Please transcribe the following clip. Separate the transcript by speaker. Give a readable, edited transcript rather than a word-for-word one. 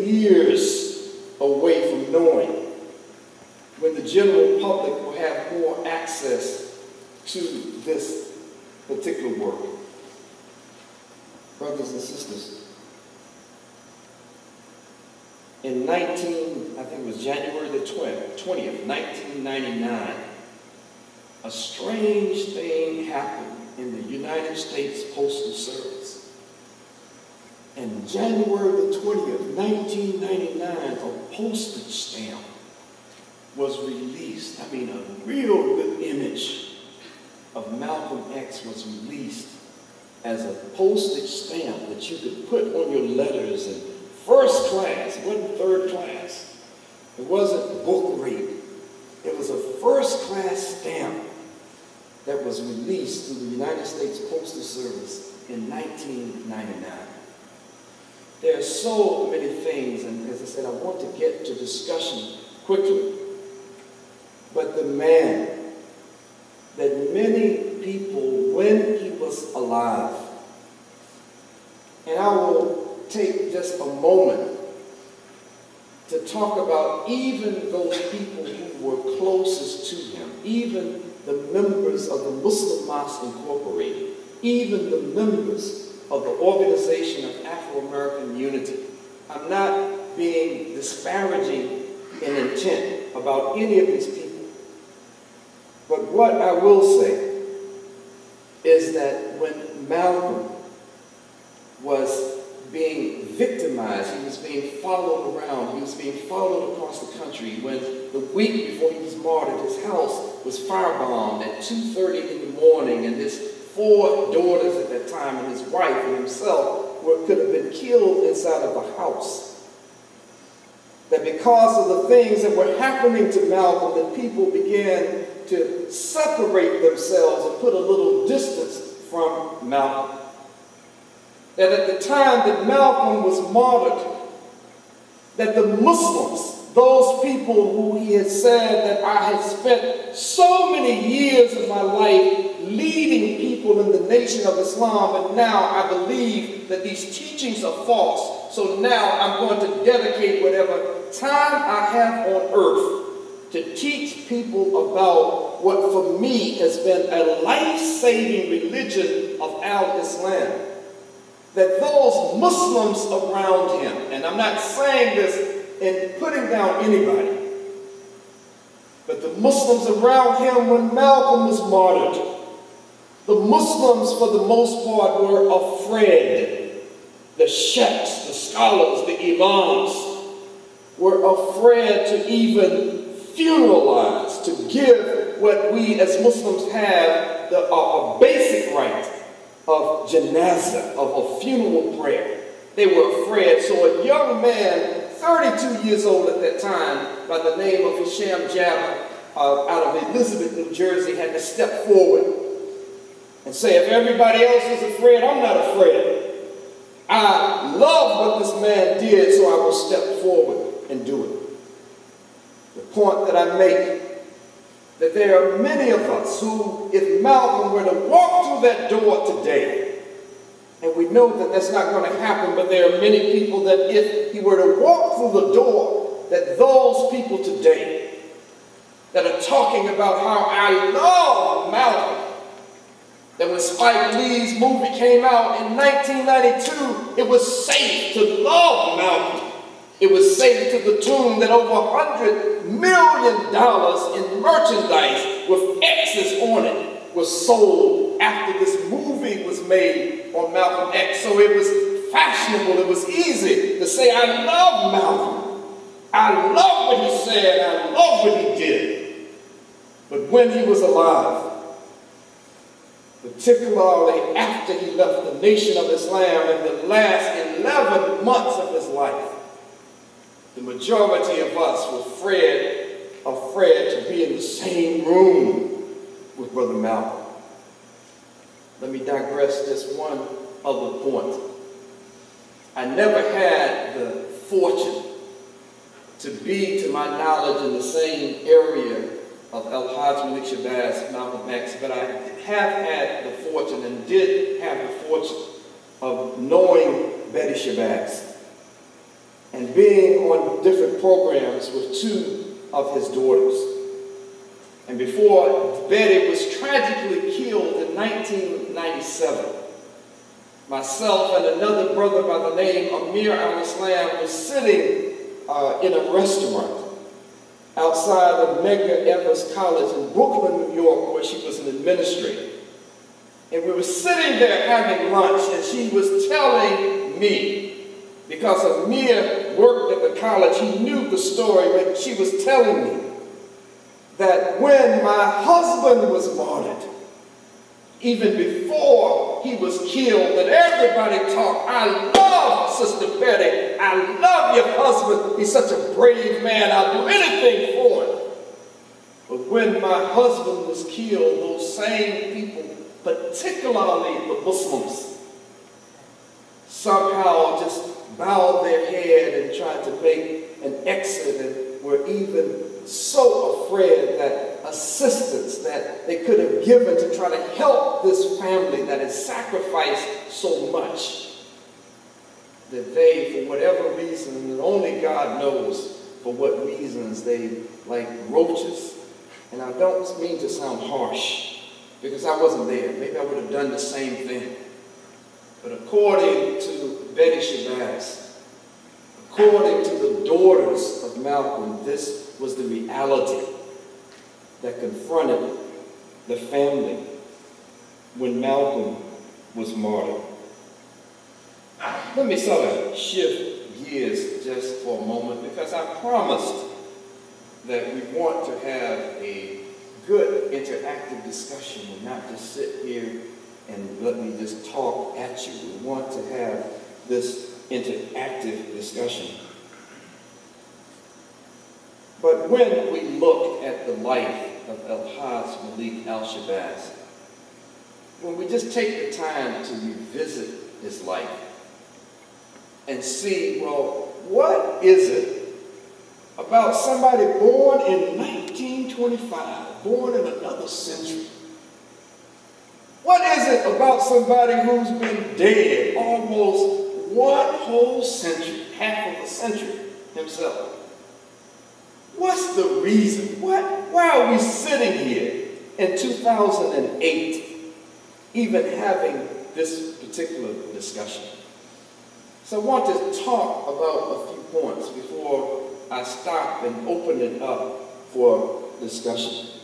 Speaker 1: years away from knowing when the general public will have more access to this particular work. Brothers and sisters, in I think it was January the 20th, 1999, a strange thing happened in the United States Postal Service. And January the 20th, 1999, a postage stamp was released. I mean, a real good image of Malcolm X was released as a postage stamp that you could put on your letters in first class. It wasn't third class. It wasn't book rate. It was a first class stamp that was released through the United States Postal Service in 1999. There are so many things, and as I said, I want to get to discussion quickly. But the man that many people, when he was alive, and I will take just a moment to talk about even those people who were closest to him, even the members of the Muslim Mosque Incorporated, even the members of the Organization of Afro-American Unity. I'm not being disparaging in intent about any of these people. But what I will say is that when Malcolm was being victimized, he was being followed around, he was being followed across the country. When the week before he was martyred, his house was firebombed at 2:30 in the morning, and his 4 daughters at that time and his wife and himself could have been killed inside of the house. That because of the things that were happening to Malcolm, that people began to separate themselves and put a little distance from Malcolm. That at the time that Malcolm was martyred, that the Muslims, those people who he had said that I had spent so many years of my life leading people in the nation of Islam, but now I believe that these teachings are false. So now I'm going to dedicate whatever time I have on earth to teach people about what for me has been a life-saving religion of Al-Islam. That those Muslims around him, and I'm not saying this in putting down anybody, but the Muslims around him when Malcolm was martyred, the Muslims for the most part were afraid. The sheikhs, the scholars, the imams were afraid to even funeralize, to give what we as Muslims have, a basic right of janazah, of a funeral prayer. They were afraid. So a young man, 32 years old at that time, by the name of Hisham Jabba, out of Elizabeth, New Jersey, had to step forward and say, if everybody else is afraid, I'm not afraid. I love what this man did, so I will step forward and do it. The point that I make, that there are many of us who, if Malcolm were to walk through that door today, and we know that that's not going to happen, but there are many people that if he were to walk through the door, that those people today that are talking about how I love Malcolm, that when Spike Lee's movie came out in 1992, it was safe to love Malcolm. It was safe to the tune that over $100 million in merchandise with X's on it was sold after this movie was made on Malcolm X. So it was fashionable, it was easy to say, I love Malcolm. I love what he said, I love what he did. But when he was alive, particularly after he left the Nation of Islam in the last 11 months of his life, the majority of us were afraid to be in the same room with Brother Malcolm. Let me digress just one other point. I never had the fortune to be, to my knowledge, in the same area of Al-Hajj Malik Shabazz, Malcolm X, but I have had the fortune and did have the fortune of knowing Betty Shabazz. and being on different programs with two of his daughters. And before Betty was tragically killed in 1997, myself and another brother by the name of Amir al-Islam was sitting in a restaurant outside of Medgar Evers College in Brooklyn, New York, where she was an administrator. And we were sitting there having lunch, and she was telling me, because Amir worked at the college, he knew the story, but she was telling me that when my husband was martyred, even before he was killed, that everybody talked, I love Sister Betty, I love your husband, he's such a brave man, I'll do anything for him. But when my husband was killed, those same people, particularly the Muslims, somehow just bowed their head and tried to make an exit, and were even so afraid that assistance that they could have given to try to help this family that had sacrificed so much, that they, for whatever reason, and only God knows for what reasons, they, like roaches, and I don't mean to sound harsh, because I wasn't there. Maybe I would have done the same thing. But according to Betty Shabazz, according to the daughters of Malcolm, this was the reality that confronted the family when Malcolm was martyred. Let me sort of shift gears just for a moment, because I promised that we want to have a good interactive discussion and not just sit here and let me just talk at you. We want to have this interactive discussion. But when we look at the life of Al-Hajj Malik Al-Shabazz, when we just take the time to revisit his life and see, well, what is it about somebody born in 1925, born in another century? What is it about somebody who's been dead almost one whole century, half of a century himself? What's the reason? Why are we sitting here in 2008 even having this particular discussion? So I want to talk about a few points before I stop and open it up for discussion.